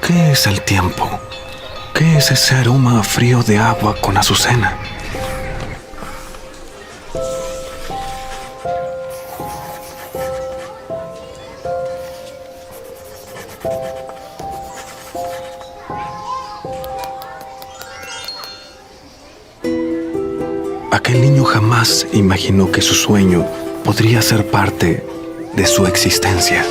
¿Qué es el tiempo? ¿Qué es ese aroma frío de agua con azucena? Aquel niño jamás imaginó que su sueño podría ser parte de su existencia.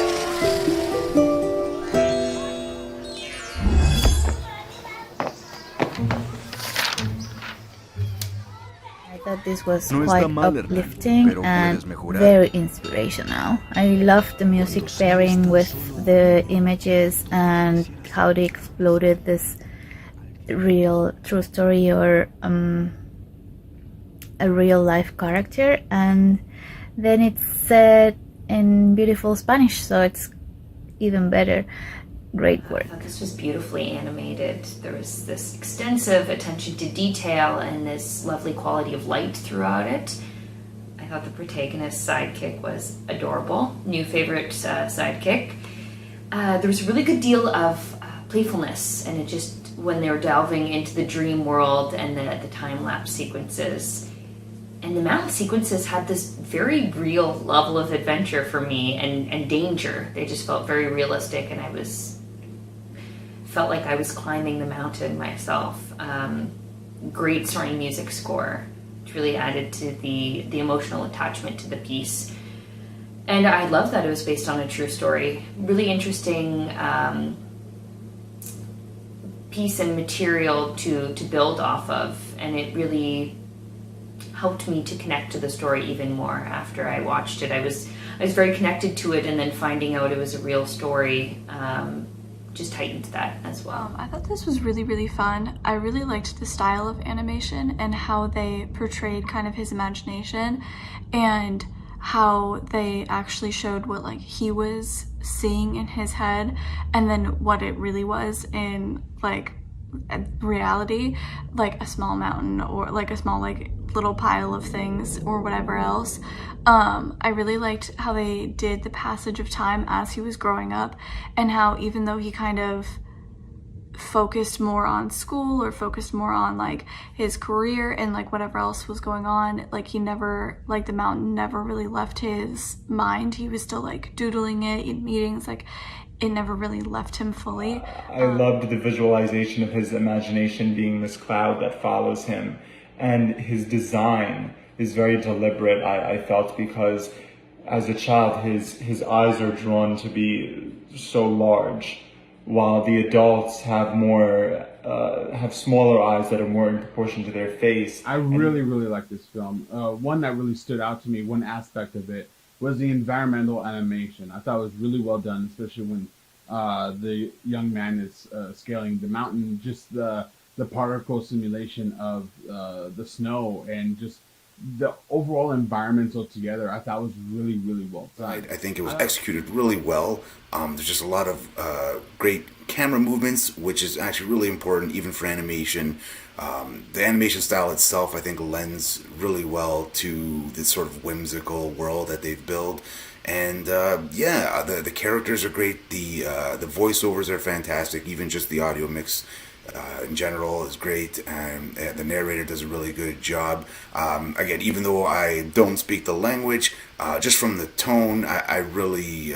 This was quite uplifting and very inspirational. I loved the music pairing with the images and how they exploded this real true story or a real life character, and then it's set in beautiful Spanish, so it's even better. Great work. I thought this was beautifully animated. There was this extensive attention to detail and this lovely quality of light throughout it. I thought the protagonist's sidekick was adorable. New favorite sidekick. There was a really good deal of playfulness, and it just, when they were delving into the dream world and the time-lapse sequences. And the mountain sequences had this very real level of adventure for me and danger. They just felt very realistic, and felt like I was climbing the mountain myself. Great soaring music score, which really added to the emotional attachment to the piece. And I love that it was based on a true story. Really interesting piece and material to build off of, and it really helped me to connect to the story even more after I watched it. I was very connected to it, and then finding out it was a real story just heightened that as well. I thought this was really, really fun. I really liked the style of animation and how they portrayed kind of his imagination, and how they actually showed what like he was seeing in his head and then what it really was in like reality, like a small mountain or like a small like little pile of things or whatever else. I really liked how they did the passage of time as he was growing up, and how even though he kind of focused more on school or focused more on like his career and like whatever else was going on, like he never, like the mountain never really left his mind. He was still like doodling it in meetings, like it never really left him fully. I loved the visualization of his imagination being this cloud that follows him, and his design is very deliberate, I felt, because as a child his eyes are drawn to be so large, while the adults have smaller eyes that are more in proportion to their face. I really like this film. One that really stood out to me, one aspect of it, was the environmental animation. I thought it was really well done, especially when the young man is scaling the mountain. Just the particle simulation of the snow and just the overall environment altogether, I thought was really well done. I think it was executed really well. There's just a lot of great camera movements, which is actually really important even for animation. The animation style itself, I think, lends really well to this sort of whimsical world that they've built. And the characters are great. The voiceovers are fantastic. Even just the audio mix in general is great, and the narrator does a really good job. Again, even though I don't speak the language, just from the tone, I really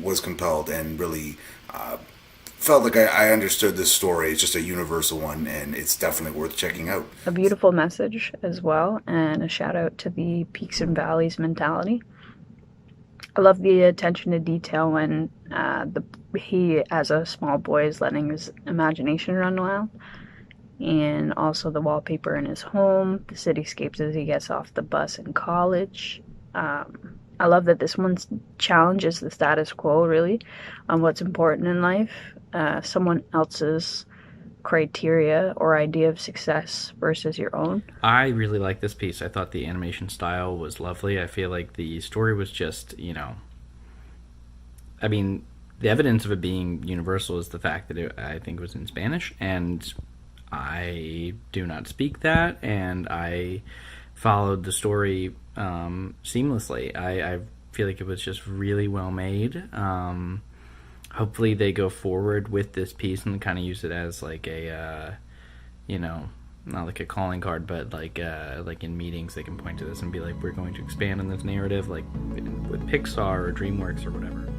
was compelled and really felt like I understood this story. It's just a universal one, and it's definitely worth checking out. A beautiful message as well, and a shout out to the peaks and valleys mentality. I love the attention to detail when he, as a small boy, is letting his imagination run wild. And also the wallpaper in his home, the cityscapes as he gets off the bus in college. I love that this one challenges the status quo, really, on what's important in life. Someone else's criteria or idea of success versus your own. I really like this piece. I thought the animation style was lovely. I feel like the story was just, I mean, the evidence of it being universal is the fact that I think it was in Spanish, and I do not speak that, and I followed the story seamlessly. I feel like it was just really well made. hopefully they go forward with this piece and kind of use it as like a, you know, not like a calling card, but like in meetings they can point to this and be like, we're going to expand on this narrative, like with Pixar or DreamWorks or whatever.